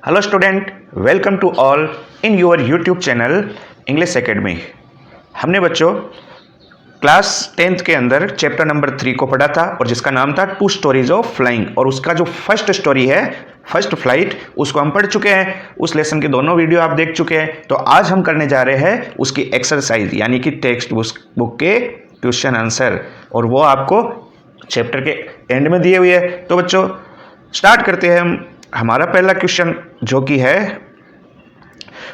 Hello student, welcome to all in your YouTube channel English Academy. हमने बच्चों class 10th के अंदर chapter number 3 को पढ़ा था और जिसका नाम था टू स्टोरीज ऑफ फ्लाइंग, और उसका जो फर्स्ट स्टोरी है फर्स्ट फ्लाइट उसको हम पढ़ चुके हैं। उस लेसन के दोनों वीडियो आप देख चुके हैं। तो आज हम करने जा रहे हैं उसकी एक्सरसाइज यानी कि टेक्स्ट बुक के क्वेश्चन आंसर, और वो आपको चैप्टर के एंड में दिए हुए हैं। तो बच्चों स्टार्ट करते हैं हम। हमारा पहला क्वेश्चन जो कि है,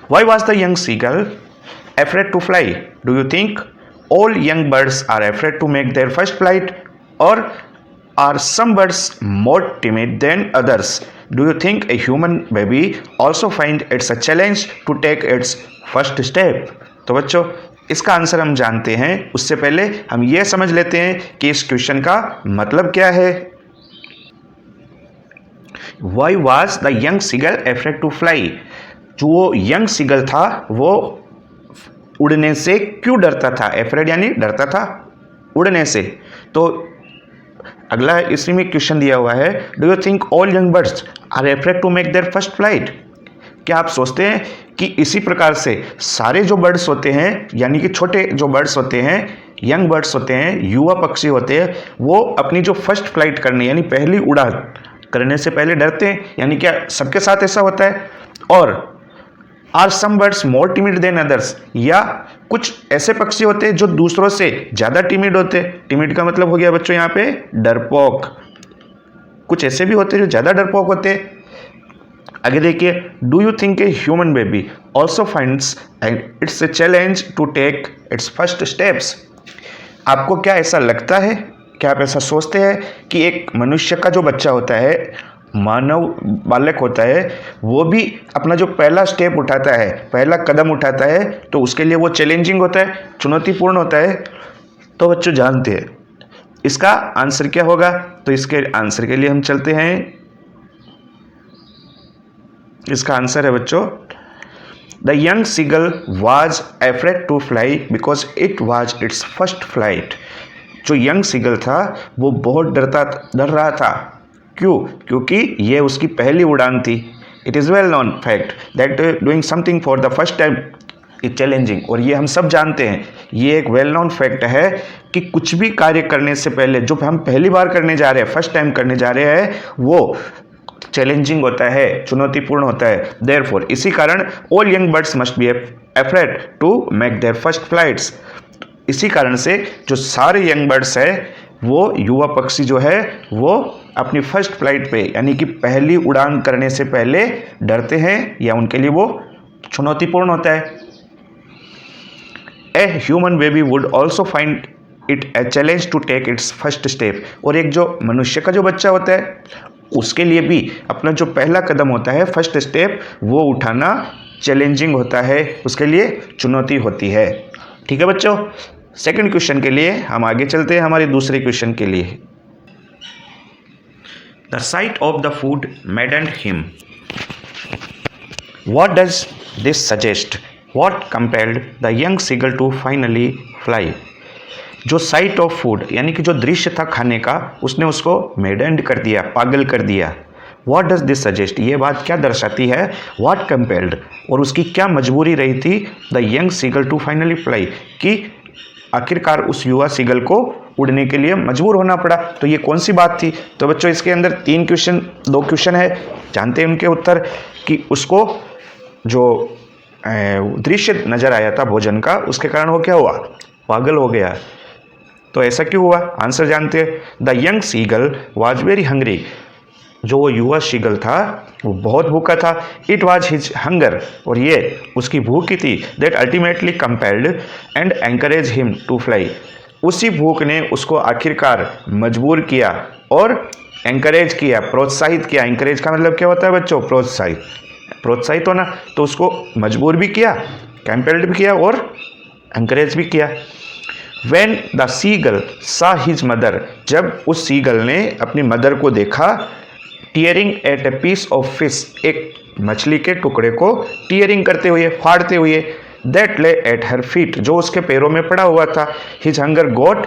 why was the young seagull afraid to fly? Do you think all young birds are afraid to make their first flight, or are some birds more timid than others? Do you think a human baby also find it's a challenge to take its first step? तो बच्चों इसका answer हम जानते हैं, उससे पहले हम ये समझ लेते हैं कि इस क्वेश्चन का मतलब क्या है। Why was the young seagull afraid to fly? जो यंग सीगल था वो उड़ने से क्यों डरता था? एफ्रेड यानी डरता था उड़ने से। तो अगला इसी में क्वेश्चन दिया हुआ है, do you think all young birds are afraid to make their first flight? क्या आप सोचते हैं कि इसी प्रकार से सारे जो बर्ड्स होते हैं यानी कि छोटे जो बर्ड्स होते हैं, यंग बर्ड्स होते हैं, युवा पक्षी होते हैं, वो अपनी जो फर्स्ट फ्लाइट करने यानी पहली उड़ान करने से पहले डरते हैं? यानी क्या सबके साथ ऐसा होता है? और are some birds more timid than others, या कुछ ऐसे पक्षी होते हैं जो दूसरों से ज़्यादा टिमिड होते हैं? टिमिड का मतलब हो गया बच्चों यहाँ पे डरपोक। कुछ ऐसे भी होते हैं जो ज़्यादा डरपोक होते हैं। आगे देखिए, do you think a human baby also finds its a challenge to take its first steps? आपको क्या ऐसा लगता है, क्या आप ऐसा सोचते हैं कि एक मनुष्य का जो बच्चा होता है, मानव बालक होता है, वो भी अपना जो पहला स्टेप उठाता है, पहला कदम उठाता है, तो उसके लिए वो चैलेंजिंग होता है, चुनौतीपूर्ण होता है? तो बच्चों जानते हैं इसका आंसर क्या होगा। तो इसके आंसर के लिए हम चलते हैं। इसका आंसर है बच्चों, the young seagull was afraid to fly because it was its first flight. जो यंग सीगल था वो बहुत डर रहा था। क्यों? क्योंकि ये उसकी पहली उड़ान थी। It is well known fact that doing something for the first time is challenging, और ये हम सब जानते हैं, ये एक वेल नोन फैक्ट है कि कुछ भी कार्य करने से पहले जो हम पहली बार करने जा रहे हैं, फर्स्ट टाइम करने जा रहे हैं, वो चैलेंजिंग होता है, चुनौतीपूर्ण होता है। देयरफॉर इसी कारण all young birds must be afraid to make their first flights. इसी कारण से जो सारे यंग बर्ड्स है, वो युवा पक्षी जो है, वो अपनी फर्स्ट फ्लाइट पे यानी कि पहली उड़ान करने से पहले डरते हैं, या उनके लिए वो चुनौतीपूर्ण होता है। A human baby would also find it a challenge to take its first step, और एक जो मनुष्य का जो बच्चा होता है उसके लिए भी अपना जो पहला कदम होता है, फर्स्ट स्टेप, वो उठाना चैलेंजिंग होता है, उसके लिए चुनौती होती है। ठीक है बच्चों, सेकंड क्वेश्चन के लिए हम आगे चलते हैं हमारे दूसरे क्वेश्चन के लिए। The sight of the food maddened him. What does this suggest? What compelled the young seagull to finally fly? जो साइट ऑफ फूड यानी कि जो दृश्य था खाने का, उसने उसको मैडन्ड कर दिया, पागल कर दिया। What does this suggest? ये बात क्या दर्शाती है? व्हाट कंपेल्ड, और उसकी क्या मजबूरी रही थी the young seagull to finally fly, कि आखिरकार उस युवा सीगल को उड़ने के लिए मजबूर होना पड़ा। तो ये कौन सी बात थी? तो बच्चों इसके अंदर दो क्वेश्चन है, जानते हैं उनके उत्तर। कि उसको जो दृश्य नजर आया था भोजन का, उसके कारण वो क्या हुआ? पागल हो गया। तो ऐसा क्यों हुआ? आंसर जानते हैं। The young seagull was very hungry. जो वो युवा सीगल था वो बहुत भूखा था। इट वॉज हिज हंगर, और ये उसकी भूख ही थी, that ultimately compelled and encouraged him to fly. उसी भूख ने उसको आखिरकार मजबूर किया और एंकरेज किया, प्रोत्साहित किया। एंकरेज का मतलब क्या होता है बच्चों? प्रोत्साहित होना। तो उसको मजबूर भी किया, कंपेल्ड भी किया और एंकरेज भी किया। When the seagull saw his mother, जब उस सीगल ने अपनी मदर को देखा, tearing at a piece of fish, एक मछली के टुकड़े को टीयरिंग करते हुए, फाड़ते हुए, दैट ले एट हर फीट, जो उसके पैरों में पड़ा हुआ था, हिज हंगर गॉट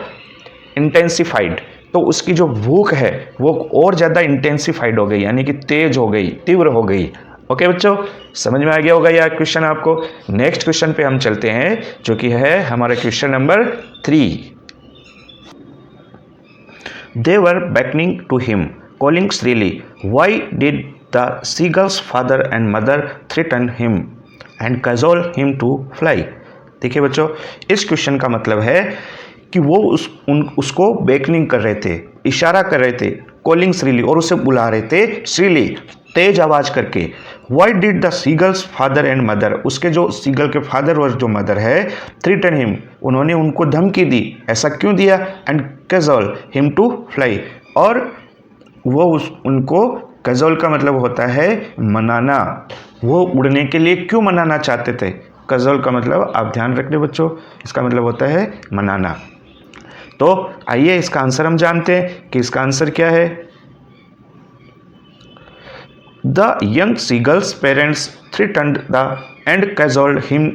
इंटेंसिफाइड, तो उसकी जो भूख है वो और ज़्यादा इंटेंसिफाइड हो गई, यानी कि तेज हो गई, तीव्र हो गई। ओके बच्चों, समझ में आ गया होगा यह क्वेश्चन आपको। नेक्स्ट क्वेश्चन पे हम चलते हैं, जो कि है हमारा question number 3। They were beckoning to him, calling shrilly. Why did the seagull's father and mother threaten him and cajole him to fly? देखिए बच्चों, इस क्वेश्चन का मतलब है कि वो उसको बेकनिंग कर रहे थे, इशारा कर रहे थे, कॉलिंग श्रीली, और उसे बुला रहे थे श्रीली, तेज आवाज करके। Why did the seagulls father and mother, उसके जो सीगल के फादर और जो मदर है, थ्रेटन हिम, उन्होंने उनको धमकी दी। ऐसा क्यों दिया? And cajole him to fly, और वो उनको, कैजोल का मतलब होता है मनाना, वो उड़ने के लिए क्यों मनाना चाहते थे? कैजोल का मतलब आप ध्यान रखिए बच्चों, इसका मतलब होता है मनाना। तो आइए इसका आंसर हम जानते हैं कि इसका आंसर क्या है। The young seagull's parents threatened and cajoled him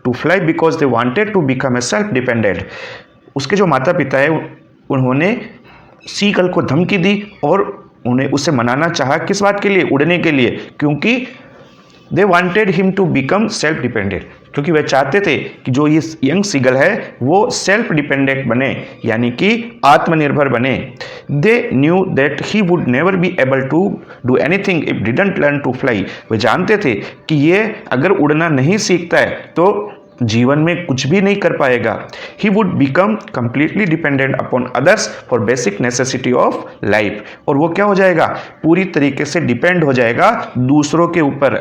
to fly because they wanted to become a self-dependent. उसके जो माता पिता है, उन्होंने सीगल को धमकी दी और उन्हें उसे मनाना चाहा। किस बात के लिए? उड़ने के लिए, क्योंकि they wanted him to become self dependent, क्योंकि वे चाहते थे कि जो ये यंग सीगल है वो सेल्फ डिपेंडेंट बने, यानी कि आत्मनिर्भर बने। They knew that he would never be able to do anything if didn't learn to fly. वे जानते थे कि ये अगर उड़ना नहीं सीखता है तो जीवन में कुछ भी नहीं कर पाएगा। He would become completely dependent upon others for basic necessity of life, और वो क्या हो जाएगा? पूरी तरीके से डिपेंड हो जाएगा दूसरों के ऊपर,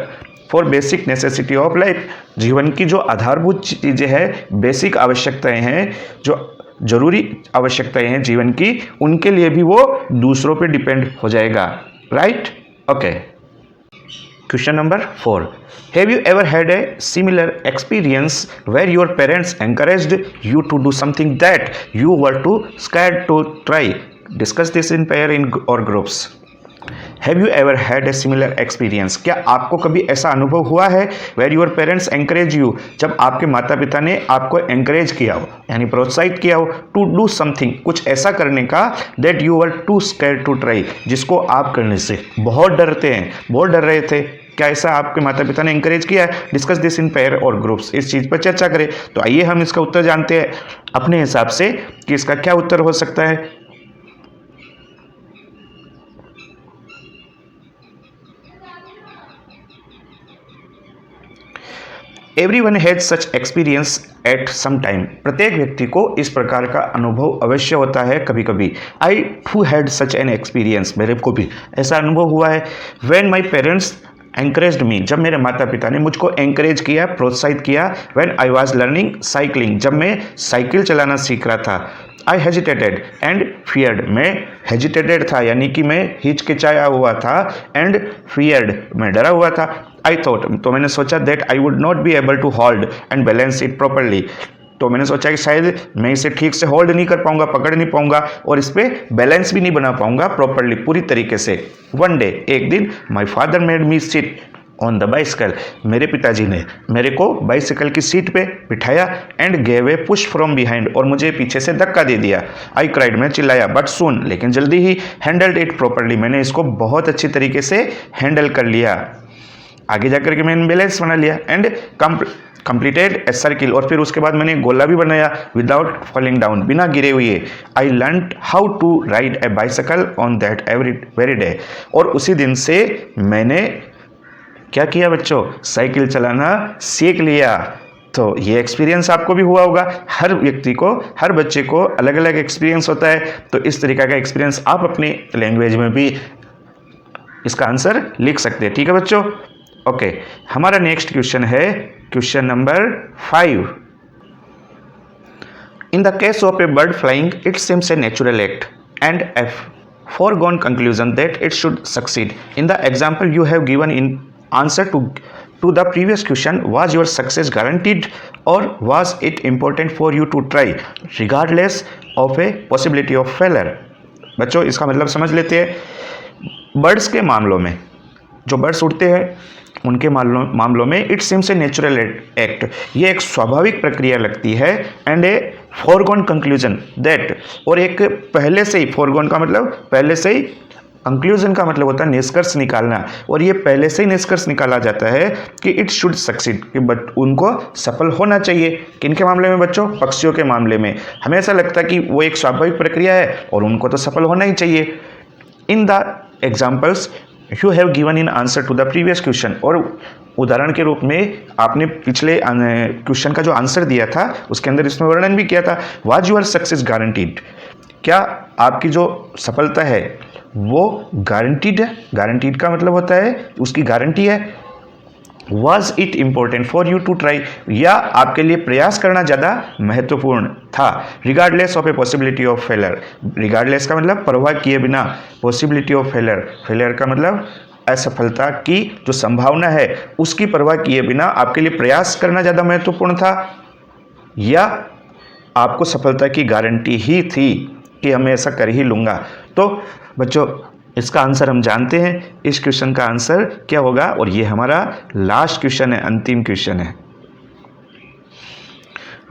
for basic necessity of life. जीवन की जो आधारभूत चीज़ें हैं, बेसिक आवश्यकताएं हैं, जो जरूरी आवश्यकताएं हैं जीवन की, उनके लिए भी वो दूसरों पे डिपेंड हो जाएगा। Right? Okay. Question number 4। Have you ever had a similar experience where your parents encouraged you to do something that you were too scared to try? Discuss this in pair in और groups. Have you ever had a similar experience, क्या आपको कभी ऐसा अनुभव हुआ है where your parents encourage you, जब आपके माता पिता ने आपको एनकरेज किया हो, यानी प्रोत्साहित किया हो, टू डू समथिंग, कुछ ऐसा करने का, that you were too scared to try, जिसको आप करने से बहुत डरते हैं, बहुत डर रहे थे। क्या ऐसा आपके माता पिता ने एनकरेज किया है? डिस्कस दिस इन पेयर और ग्रुप्स, इस चीज़ पर चर्चा करें। तो आइए हम इसका उत्तर जानते हैं अपने हिसाब से कि इसका क्या उत्तर हो सकता है। Everyone has such experience at some time, प्रत्येक व्यक्ति को इस प्रकार का अनुभव अवश्य होता है कभी कभी। I too had such an experience, मेरे को भी ऐसा अनुभव हुआ है। When my parents encouraged me, जब मेरे माता पिता ने मुझको एनकरेज किया, प्रोत्साहित किया। When I was learning cycling, जब मैं साइकिल चलाना सीख रहा था। आई हेजिटेटेड एंड फियर्ड, मैं हेजिटेटेड था यानी कि मैं हिचकिचाया हुआ था, एंड फियर्ड, मैं डरा हुआ था। आई थॉट, तो मैंने सोचा, that I would not be able to hold and balance it properly, तो मैंने सोचा कि शायद मैं इसे ठीक से होल्ड नहीं कर पाऊंगा, पकड़ नहीं पाऊंगा, और इस पर बैलेंस भी नहीं बना पाऊंगा प्रॉपरली, पूरी तरीके से। वन डे, एक दिन, my father made me sit on the bicycle, मेरे पिताजी ने मेरे को बाइसिकल की सीट पे बिठाया, and gave a push from behind, और मुझे पीछे से धक्का दे दिया। आई क्राइड, मैं चिल्लाया, बट सून, लेकिन जल्दी ही, हैंडल्ड इट प्रॉपरली, मैंने इसको बहुत अच्छी तरीके से हैंडल कर लिया, आगे जाकर के मैंने बैलेंस बना लिया। एंड कंप्लीटेड ए सर्किल, और फिर उसके बाद मैंने गोला भी बनाया, विदाउट फॉलिंग डाउन, बिना गिरे हुए। I learn how to ride a bicycle on that very day, और उसी दिन से मैंने क्या किया बच्चों? साइकिल चलाना सीख लिया। तो ये एक्सपीरियंस आपको भी हुआ होगा, हर व्यक्ति को, हर बच्चे को अलग अलग एक्सपीरियंस होता है। तो इस तरीका का एक्सपीरियंस आप अपनी लैंग्वेज में भी इसका आंसर लिख सकते हैं। ठीक है बच्चों? ओके, हमारा नेक्स्ट क्वेश्चन है question number 5। In the case of A bird flying, it seems a natural act and A foregone conclusion that it should succeed. In the example you have given in answer to the previous question, was your success guaranteed or was it important for you to try regardless of a possibility of failure? बच्चों, इसका मतलब समझ लेते हैं। Birds के मामलों में, जो बर्ड्स उड़ते हैं उनके मामलों में, it seems a natural act, ये एक स्वाभाविक प्रक्रिया लगती है, and A foregone conclusion that, और एक पहले से ही, फोरगॉन का मतलब पहले से ही कंक्लूजन का मतलब होता है निष्कर्ष निकालना, और ये पहले से ही निष्कर्ष निकाला जाता है कि इट शुड सक्सीड, कि बट उनको सफल होना चाहिए। किनके मामले में बच्चों? पक्षियों के मामले में हमें ऐसा लगता है कि वो एक स्वाभाविक प्रक्रिया है और उनको तो सफल होना ही चाहिए। In the examples you have given in answer to the previous question, और उदाहरण के रूप में आपने पिछले क्वेश्चन का जो आंसर दिया था उसके अंदर इसमें वर्णन भी किया था। Was your success guaranteed? क्या आपकी जो सफलता है वो गारंटीड है? गारंटीड का मतलब होता है उसकी गारंटी है। Was it important for you to try? या आपके लिए प्रयास करना ज़्यादा महत्वपूर्ण था? Regardless of a possibility of failure, regardless का मतलब परवाह किए बिना, पॉसिबिलिटी ऑफ फेलर, फेलर का मतलब असफलता की जो संभावना है उसकी परवाह किए बिना आपके लिए प्रयास करना ज़्यादा महत्वपूर्ण था, या आपको सफलता की गारंटी ही थी कि मैं ऐसा कर ही लूँगा? तो बच्चों इसका आंसर हम जानते हैं, इस क्वेश्चन का आंसर क्या होगा, और ये हमारा लास्ट क्वेश्चन है, अंतिम क्वेश्चन है।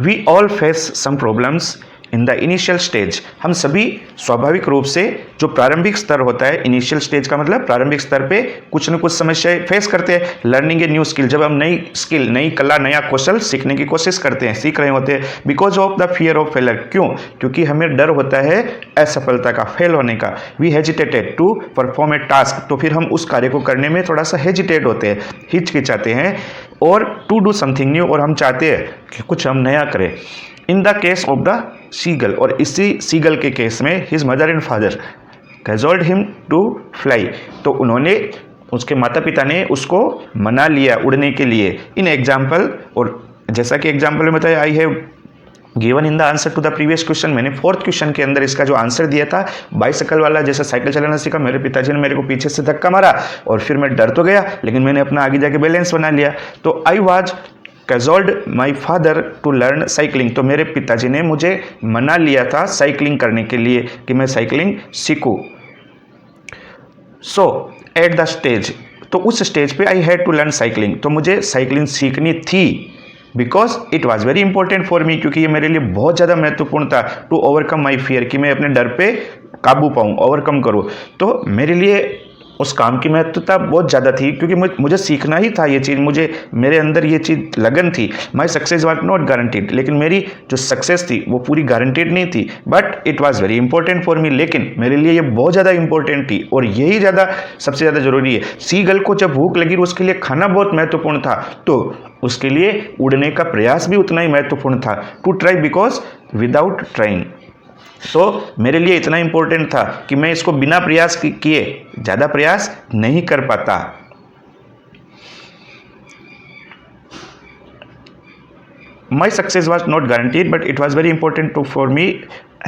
We all face some problems in the initial stage. हम सभी स्वाभाविक रूप से जो प्रारंभिक स्तर होता है, इनिशियल स्टेज का मतलब प्रारंभिक स्तर पे कुछ न कुछ समस्याएं फेस करते हैं। लर्निंग ए न्यू स्किल, जब हम नई स्किल, नई कला, नया कौशल सीखने की कोशिश करते हैं, सीख रहे होते हैं। Because of the fear of failure, क्यों? क्योंकि हमें डर होता है असफलता का, फेल होने का। We hesitated to perform a task, तो फिर हम उस कार्य को करने में थोड़ा सा हेजिटेट होते हैं, हिचकिचाते हैं। और टू डू समथिंग न्यू, और हम चाहते हैं कि कुछ हम नया करें। In the case of the seagull, और इसी सीगल के केस में his mother and father cajoled him to fly, तो उन्होंने, उसके माता पिता ने उसको मना लिया उड़ने के लिए। इन एग्जाम्पल, और जैसा कि एग्जाम्पल में बताया, I have given in the answer to the previous question, मैंने फोर्थ क्वेश्चन के अंदर इसका जो आंसर दिया था, बाइसाइकिल वाला, जैसे साइकिल चलाना सीखा, मेरे पिताजी ने मेरे को पीछे से धक्का मारा और फिर मैं डर तो गया, लेकिन मैंने अपना आगे जाके बैलेंस बना लिया। तो I was cajoled my father to learn cycling, तो मेरे पिताजी ने मुझे मना लिया था साइकिलिंग करने के लिए कि मैं साइकिलिंग सीखूं। सो एट द स्टेज, तो उस स्टेज पे I had to learn cycling, तो मुझे साइकिलिंग सीखनी थी। Because it was very important for me, क्योंकि ये मेरे लिए बहुत ज़्यादा महत्वपूर्ण था। टू ओवरकम माई फियर, कि मैं अपने डर पे काबू पाऊँ, ओवरकम करूँ। तो मेरे लिए उस काम की महत्वता बहुत ज़्यादा थी, क्योंकि मुझे सीखना ही था ये चीज़, मुझे मेरे अंदर ये चीज़ लगन थी। माई सक्सेस वॉज नॉट गारंटीड, लेकिन मेरी जो सक्सेस थी वो पूरी गारंटीड नहीं थी। But it was very important for मी, लेकिन मेरे लिए ये बहुत ज़्यादा इंपॉर्टेंट थी, और यही ज़्यादा सबसे ज़्यादा जरूरी है। सीगल को जब भूख लगी, उसके लिए खाना बहुत महत्वपूर्ण था, तो उसके लिए उड़ने का प्रयास भी उतना ही महत्वपूर्ण था। To try because without trying, तो मेरे लिए इतना इंपॉर्टेंट था कि मैं इसको बिना प्रयास किए ज़्यादा प्रयास नहीं कर पाता। My success was not guaranteed, but it was very important to for me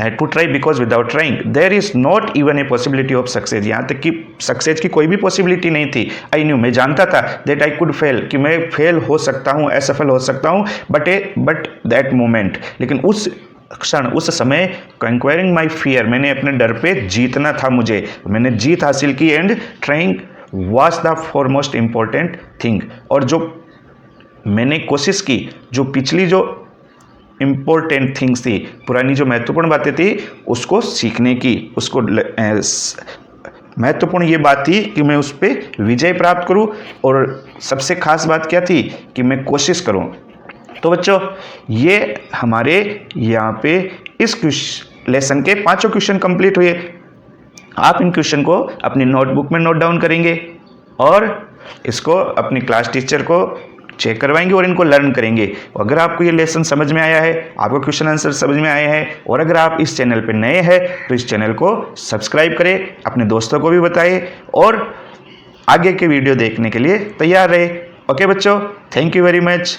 to try because without trying there is not even a possibility of success. यहाँ तक कि सक्सेस की कोई भी पॉसिबिलिटी नहीं थी। आई न्यू, मैं जानता था दैट आई कुड फेल, कि मैं फेल हो सकता हूँ, असफल हो सकता हूँ। बट दैट मोमेंट, लेकिन उस क्षण, उस समय, कंक्वायरिंग माई फियर, मैंने अपने डर पे जीतना था, मैंने जीत हासिल की। And trying was the foremost important thing, और जो मैंने कोशिश की, जो पिछली जो इम्पोर्टेंट थिंग्स थी, पुरानी जो महत्वपूर्ण बातें थी, उसको सीखने की, उसको महत्वपूर्ण ये बात थी कि मैं उस पर विजय प्राप्त करूं, और सबसे खास बात क्या थी कि मैं कोशिश करूं। तो बच्चों ये हमारे यहाँ पे इस लेसन के 5 क्वेश्चन कंप्लीट हुए। आप इन क्वेश्चन को अपनी नोटबुक में नोट डाउन करेंगे और इसको अपनी क्लास टीचर को चेक करवाएंगे और इनको लर्न करेंगे। अगर आपको ये लेसन समझ में आया है, आपको क्वेश्चन आंसर समझ में आए हैं, और अगर आप इस चैनल पर नए हैं तो इस चैनल को सब्सक्राइब करें, अपने दोस्तों को भी बताएं, और आगे के वीडियो देखने के लिए तैयार रहे। ओके बच्चों, थैंक यू वेरी मच।